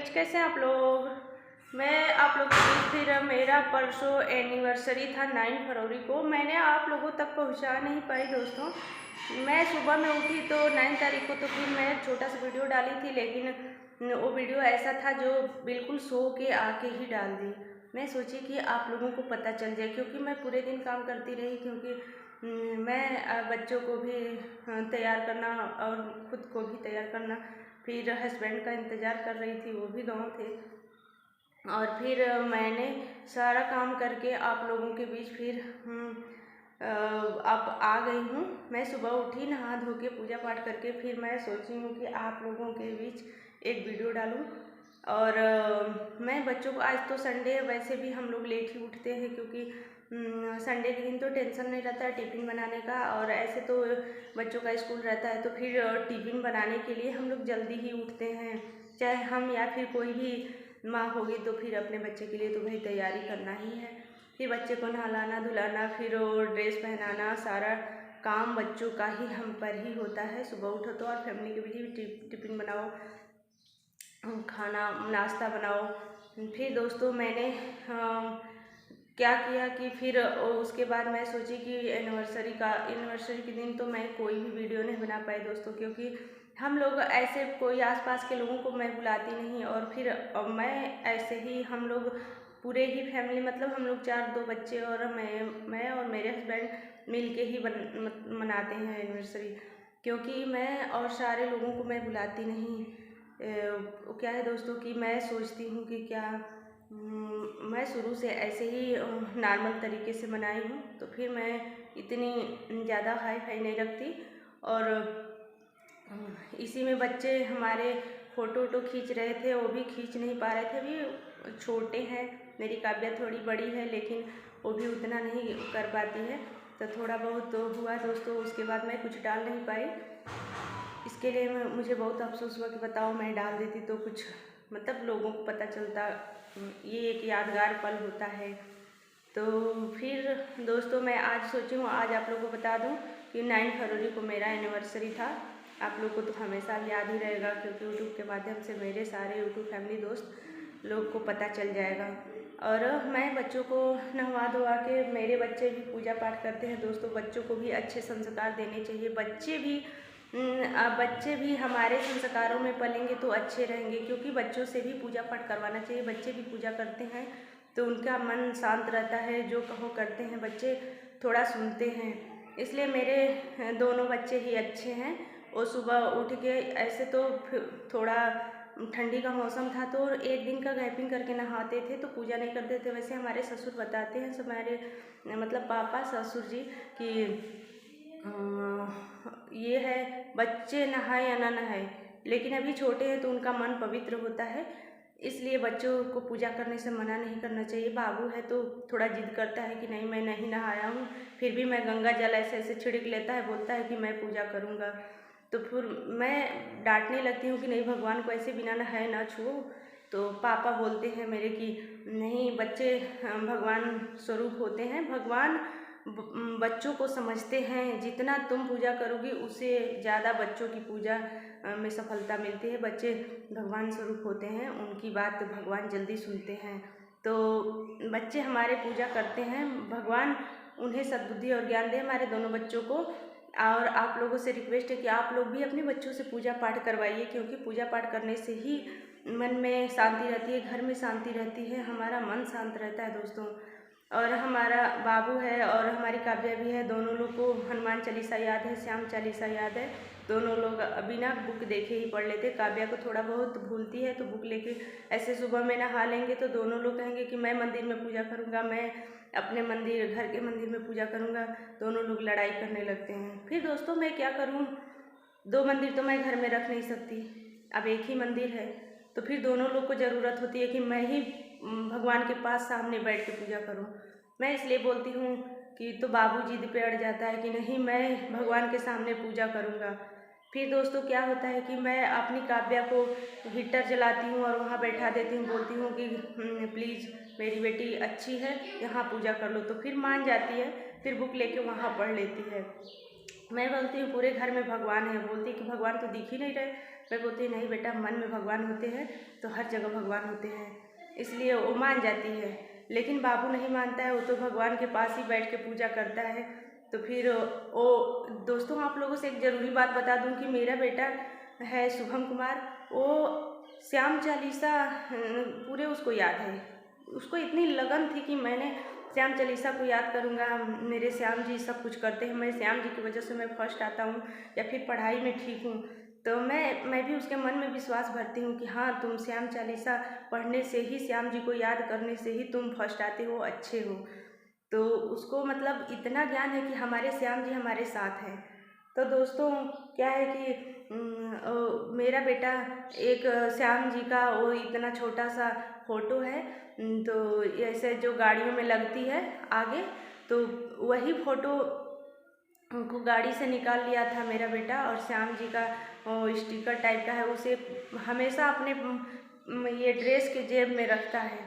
बीच कैसे हैं आप लोग। मैं आप लोगों के बीच फिर मेरा परसों एनिवर्सरी था 9 फरवरी को, मैंने आप लोगों तक पहुंचा नहीं पाई दोस्तों। मैं सुबह में उठी तो 9 तारीख को तो फिर मैं छोटा सा वीडियो डाली थी, लेकिन वो वीडियो ऐसा था जो बिल्कुल सो के आके ही डाल दी। मैं सोची कि आप लोगों को पता चल जाए, क्योंकि मैं पूरे दिन काम करती रही, क्योंकि मैं बच्चों को भी तैयार करना और ख़ुद को भी तैयार करना, फिर हस्बैंड का इंतज़ार कर रही थी, वो भी गाँव थे। और फिर मैंने सारा काम करके आप लोगों के बीच फिर अब आ गई हूँ। मैं सुबह उठी, नहा धो के पूजा पाठ करके फिर मैं सोची हूँ कि आप लोगों के बीच एक वीडियो डालूँ। और मैं बच्चों को, आज तो संडे है, वैसे भी हम लोग लेट ही उठते हैं, क्योंकि संडे के दिन तो टेंशन नहीं रहता है टिफ़िन बनाने का, और ऐसे तो बच्चों का स्कूल रहता है तो फिर टिफ़िन बनाने के लिए हम लोग जल्दी ही उठते हैं। चाहे हम या फिर कोई भी माँ होगी तो फिर अपने बच्चे के लिए तो भाई तैयारी करना ही है। फिर बच्चे को नहलाना धुलाना, फिर वो ड्रेस पहनाना, सारा काम बच्चों का ही हम पर ही होता है। सुबह उठो तो और फैमिली के भी टिफ़िन बनाओ, खाना नाश्ता बनाओ। फिर दोस्तों मैंने क्या किया कि फिर उसके बाद मैं सोची कि एनिवर्सरी के दिन तो मैं कोई भी वीडियो नहीं बना पाई दोस्तों, क्योंकि हम लोग ऐसे कोई आसपास के लोगों को मैं बुलाती नहीं। और फिर मैं ऐसे ही हम लोग पूरे ही फैमिली, मतलब हम लोग 2 बच्चे और मैं और मेरे हस्बैंड मिल के ही मनाते हैं एनिवर्सरी, क्योंकि मैं और सारे लोगों को मैं बुलाती नहीं। क्या है दोस्तों कि मैं सोचती हूँ कि क्या मैं शुरू से ऐसे ही नॉर्मल तरीके से मनाई हूँ, तो फिर मैं इतनी ज़्यादा हाई फाई नहीं रखती। और इसी में बच्चे हमारे फ़ोटो खींच रहे थे, वो भी खींच नहीं पा रहे थे, अभी छोटे हैं। मेरी काव्या थोड़ी बड़ी है, लेकिन वो भी उतना नहीं कर पाती है, तो थोड़ा बहुत तो हुआ दोस्तों। उसके बाद मैं कुछ डाल नहीं पाई, इसके लिए मुझे बहुत अफसोस हुआ कि बताओ मैं डाल देती तो कुछ मतलब लोगों को पता चलता, ये एक यादगार पल होता है। तो फिर दोस्तों मैं आज सोची हूँ आज आप लोगों को बता दूँ कि 9 फरवरी को मेरा एनिवर्सरी था। आप लोग को तो हमेशा याद ही रहेगा, क्योंकि यूट्यूब के माध्यम से मेरे सारे यूट्यूब फैमिली दोस्त लोग को पता चल जाएगा। और मैं बच्चों को नहवा धोवा के, मेरे बच्चे भी पूजा पाठ करते हैं दोस्तों। बच्चों को भी अच्छे संस्कार देने चाहिए, बच्चे भी हमारे संस्कारों में पलेंगे तो अच्छे रहेंगे, क्योंकि बच्चों से भी पूजा पाठ करवाना चाहिए। बच्चे भी पूजा करते हैं तो उनका मन शांत रहता है, जो कहो करते हैं, बच्चे थोड़ा सुनते हैं। इसलिए मेरे दोनों बच्चे ही अच्छे हैं। और सुबह उठ के, ऐसे तो थोड़ा ठंडी का मौसम था तो एक दिन का गैपिंग करके नहाते थे, तो पूजा नहीं करते थे। वैसे हमारे ससुर बताते हैं, हमारे मतलब पापा ससुर जी, कि ये है बच्चे नहाए या ना नहाए, लेकिन अभी छोटे हैं तो उनका मन पवित्र होता है, इसलिए बच्चों को पूजा करने से मना नहीं करना चाहिए। बाबू है तो थोड़ा जिद करता है कि नहीं मैं नहीं नहाया हूँ, फिर भी मैं गंगा जल ऐसे ऐसे छिड़क लेता है, बोलता है कि मैं पूजा करूँगा। तो फिर मैं डांटने लगती हूँ कि नहीं, भगवान को ऐसे बिना नहाए ना छुओ। तो पापा बोलते हैं मेरे कि नहीं, बच्चे भगवान स्वरूप होते हैं, भगवान बच्चों को समझते हैं। जितना तुम पूजा करोगी उससे ज़्यादा बच्चों की पूजा में सफलता मिलती है। बच्चे भगवान स्वरूप होते हैं, उनकी बात भगवान जल्दी सुनते हैं। तो बच्चे हमारे पूजा करते हैं, भगवान उन्हें सद्बुद्धि और ज्ञान दे हमारे दोनों बच्चों को। और आप लोगों से रिक्वेस्ट है कि आप लोग भी अपने बच्चों से पूजा पाठ करवाइए, क्योंकि पूजा पाठ करने से ही मन में शांति रहती है, घर में शांति रहती है, हमारा मन शांत रहता है दोस्तों। और हमारा बाबू है और हमारी काव्या भी है, दोनों लोग को हनुमान चालीसा याद है, श्याम चालीसा याद है। दोनों लोग बिना बुक देखे ही पढ़ लेते। काव्या को थोड़ा बहुत भूलती है तो बुक लेके ऐसे सुबह में नहा लेंगे तो दोनों लोग कहेंगे कि मैं मंदिर में पूजा करूँगा, मैं अपने मंदिर, घर के मंदिर में पूजा करूँगा। दोनों लोग लड़ाई करने लगते हैं। फिर दोस्तों मैं क्या करूँ, 2 मंदिर तो मैं घर में रख नहीं सकती, अब एक ही मंदिर है, तो फिर दोनों लोग को ज़रूरत होती है कि मैं ही भगवान के पास सामने बैठ के पूजा करूं। मैं इसलिए बोलती हूँ कि तो बाबू जिद पे अड़ जाता है कि नहीं मैं भगवान के सामने पूजा करूँगा। फिर दोस्तों क्या होता है कि मैं अपनी काव्या को हीटर जलाती हूँ और वहाँ बैठा देती हूँ, बोलती हूँ कि प्लीज़ मेरी बेटी अच्छी है, यहाँ पूजा कर लो, तो फिर मान जाती है, फिर बुक लेके वहाँ पढ़ लेती है। मैं बोलती हूँ पूरे घर में भगवान है, बोलती कि भगवान तो दिख ही नहीं रहे, मैं बोलती नहीं बेटा, मन में भगवान होते हैं तो हर जगह भगवान होते हैं, इसलिए वो मान जाती है। लेकिन बाबू नहीं मानता है, वो तो भगवान के पास ही बैठ के पूजा करता है। तो फिर वो दोस्तों, आप लोगों से एक ज़रूरी बात बता दूं कि मेरा बेटा है शुभम कुमार, वो श्याम चालीसा पूरे उसको याद है। उसको इतनी लगन थी कि मैंने श्याम चालीसा को याद करूँगा, मेरे श्याम जी सब कुछ करते हैं, मैं श्याम जी की वजह से मैं फर्स्ट आता हूँ या फिर पढ़ाई में ठीक हूँ। तो मैं भी उसके मन में विश्वास भरती हूँ कि हाँ, तुम श्याम चालीसा पढ़ने से ही, श्याम जी को याद करने से ही तुम फर्स्ट आते हो, अच्छे हो। तो उसको मतलब इतना ज्ञान है कि हमारे श्याम जी हमारे साथ हैं। तो दोस्तों क्या है कि मेरा बेटा एक श्याम जी का वो इतना छोटा सा फोटो है, तो ऐसे जो गाड़ियों में लगती है आगे, तो वही फोटो को गाड़ी से निकाल लिया था मेरा बेटा, और श्याम जी का स्टिकर टाइप का है, उसे हमेशा अपने ये ड्रेस के जेब में रखता है।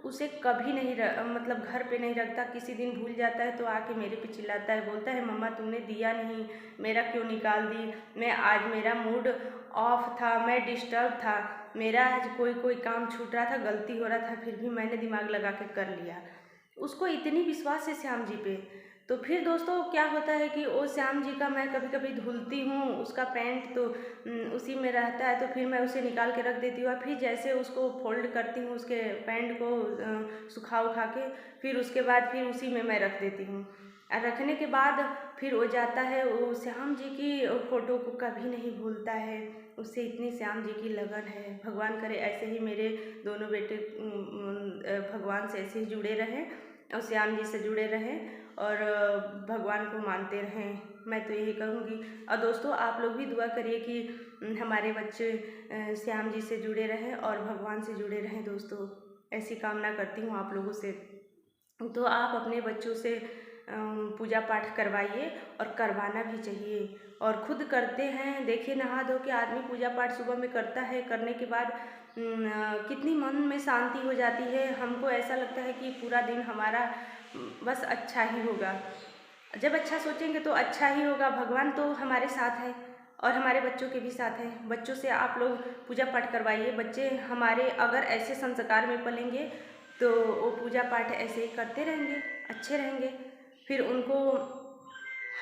उसे कभी नहीं मतलब घर पे नहीं रखता, किसी दिन भूल जाता है तो आके मेरे पे चिल्लाता है, बोलता है मम्मा तुमने दिया नहीं, मेरा क्यों निकाल दी, मैं आज मेरा मूड ऑफ था, मैं डिस्टर्ब था, मेरा आज कोई काम छूट रहा था, गलती हो रहा था, फिर भी मैंने दिमाग लगा के कर लिया। उसको इतनी विश्वास है श्याम जी पे। तो फिर दोस्तों क्या होता है कि वो श्याम जी का मैं कभी कभी धुलती हूँ, उसका पैंट तो उसी में रहता है, तो फिर मैं उसे निकाल के रख देती हूँ, और फिर जैसे उसको फोल्ड करती हूँ उसके पैंट को सुखा उखा के, फिर उसके बाद फिर उसी में मैं रख देती हूँ। और रखने के बाद फिर वो जाता है, वो श्याम जी की फ़ोटो को कभी नहीं भूलता है, उससे इतनी श्याम जी की लगन है। भगवान करे ऐसे ही मेरे दोनों बेटे भगवान से ऐसे ही जुड़े रहें और श्याम जी से जुड़े रहें और भगवान को मानते रहें, मैं तो यही कहूँगी। और दोस्तों आप लोग भी दुआ करिए कि हमारे बच्चे श्याम जी से जुड़े रहें और भगवान से जुड़े रहें। दोस्तों ऐसी कामना करती हूँ आप लोगों से। तो आप अपने बच्चों से पूजा पाठ करवाइए, और करवाना भी चाहिए, और खुद करते हैं। देखिए नहा धो के आदमी पूजा पाठ सुबह में करता है, करने के बाद कितनी मन में शांति हो जाती है। हमको ऐसा लगता है कि पूरा दिन हमारा बस अच्छा ही होगा। जब अच्छा सोचेंगे तो अच्छा ही होगा। भगवान तो हमारे साथ है और हमारे बच्चों के भी साथ हैं। बच्चों से आप लोग पूजा पाठ करवाइए। बच्चे हमारे अगर ऐसे संस्कार में पलेंगे तो वो पूजा पाठ ऐसे ही करते रहेंगे, अच्छे रहेंगे। फिर उनको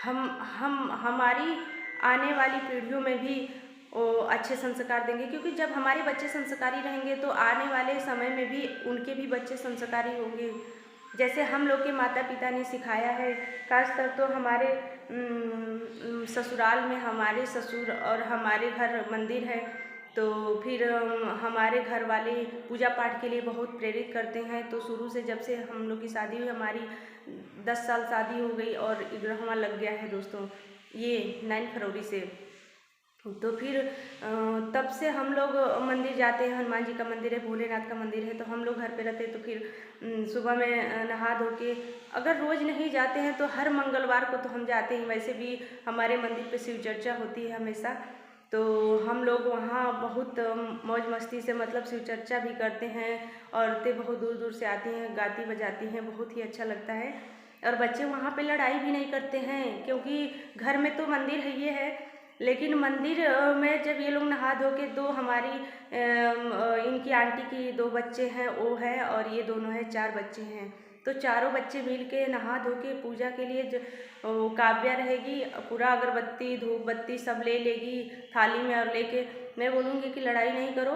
हम हमारी आने वाली पीढ़ियों में भी वो अच्छे संस्कार देंगे, क्योंकि जब हमारे बच्चे संस्कारी रहेंगे तो आने वाले समय में भी उनके भी बच्चे संस्कारी होंगे। जैसे हम लोग के माता पिता ने सिखाया है, खासकर तो हमारे ससुराल में हमारे ससुर और हमारे घर मंदिर है, तो फिर हमारे घर वाले पूजा पाठ के लिए बहुत प्रेरित करते हैं। तो शुरू से जब से हम लोग की शादी हुई, हमारी 10 साल शादी हो गई और इग्रहमा लग गया है दोस्तों, ये 9 फरवरी से। तो फिर तब से हम लोग मंदिर जाते हैं। हनुमान जी का मंदिर है, भोलेनाथ का मंदिर है, तो हम लोग घर पे रहते हैं। तो फिर सुबह में नहा धो के, अगर रोज़ नहीं जाते हैं तो हर मंगलवार को तो हम जाते हैं। वैसे भी हमारे मंदिर पे शिव चर्चा होती है हमेशा, तो हम लोग वहाँ बहुत मौज मस्ती से मतलब शिव चर्चा भी करते हैं। औरतें बहुत दूर दूर से आती हैं, गाती बजाती हैं, बहुत ही अच्छा लगता है। और बच्चे वहाँ पे लड़ाई भी नहीं करते हैं, क्योंकि घर में तो मंदिर है ये है, लेकिन मंदिर में जब ये लोग नहा धो के, दो हमारी इनकी आंटी की 2 बच्चे हैं, वो है, और ये दोनों हैं, 4 बच्चे हैं। तो चारों बच्चे मिल के नहा धो के पूजा के लिए काव्या रहेगी, पूरा अगरबत्ती धूप बत्ती सब ले लेगी थाली में, और लेके मैं बोलूँगी कि लड़ाई नहीं करो,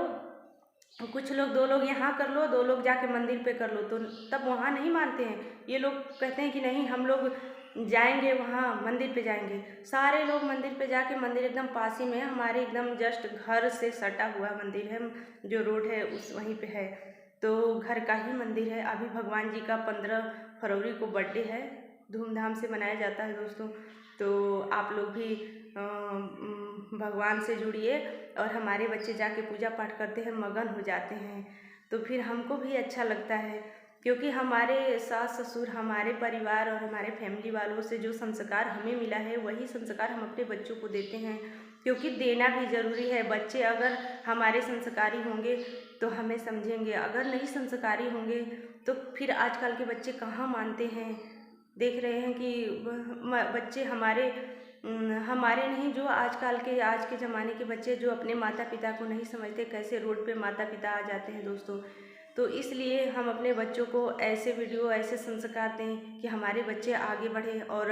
कुछ लोग 2 लोग यहाँ कर लो, 2 लोग जाके मंदिर पे कर लो। तो तब वहाँ नहीं मानते हैं ये लोग, कहते हैं कि नहीं हम लोग जाएंगे वहाँ मंदिर पे जाएंगे। सारे लोग मंदिर पे जाके, मंदिर एकदम पास ही में है, हमारे एकदम जस्ट घर से सटा हुआ मंदिर है, जो रोड है उस वहीं पे है, तो घर का ही मंदिर है। अभी भगवान जी का 15 फरवरी को बर्थडे है, धूमधाम से मनाया जाता है दोस्तों। तो आप लोग भी भगवान से जुड़िए, और हमारे बच्चे जाके पूजा पाठ करते हैं, मगन हो जाते हैं, तो फिर हमको भी अच्छा लगता है, क्योंकि हमारे सास ससुर, हमारे परिवार और हमारे फैमिली वालों से जो संस्कार हमें मिला है वही संस्कार हम अपने बच्चों को देते हैं, क्योंकि देना भी ज़रूरी है। बच्चे अगर हमारे संस्कारी होंगे तो हमें समझेंगे, अगर नहीं संस्कारी होंगे तो फिर आजकल के बच्चे कहाँ मानते हैं। देख रहे हैं कि बच्चे हमारे हमारे नहीं, जो आज के ज़माने के बच्चे जो अपने माता पिता को नहीं समझते, कैसे रोड पे माता पिता आ जाते हैं दोस्तों। तो इसलिए हम अपने बच्चों को ऐसे वीडियो, ऐसे संस्कार दें कि हमारे बच्चे आगे बढ़ें और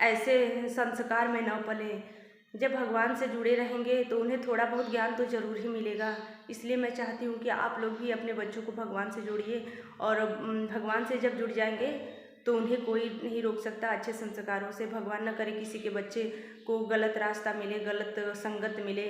ऐसे संस्कार में न पलें। जब भगवान से जुड़े रहेंगे तो उन्हें थोड़ा बहुत ज्ञान तो ज़रूर ही मिलेगा। इसलिए मैं चाहती हूँ कि आप लोग भी अपने बच्चों को भगवान से जोड़िए, और भगवान से जब जुड़ जाएंगे तो उन्हें कोई नहीं रोक सकता अच्छे संस्कारों से। भगवान न करे किसी के बच्चे को गलत रास्ता मिले, गलत संगत मिले।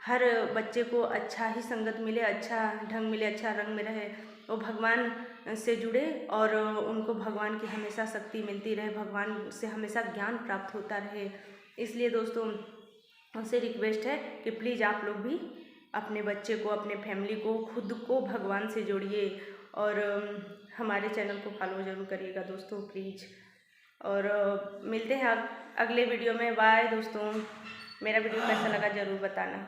हर बच्चे को अच्छा ही संगत मिले, अच्छा ढंग मिले, अच्छा रंग में रहे, वो भगवान से जुड़े और उनको भगवान की हमेशा शक्ति मिलती रहे, भगवान से हमेशा ज्ञान प्राप्त होता रहे। इसलिए दोस्तों उनसे रिक्वेस्ट है कि प्लीज़ आप लोग भी अपने बच्चे को, अपने फैमिली को, खुद को भगवान से जोड़िए, और हमारे चैनल को फॉलो ज़रूर करिएगा दोस्तों प्लीज़। और मिलते हैं अगले वीडियो में। बाय दोस्तों। मेरा वीडियो कैसा लगा ज़रूर बताना।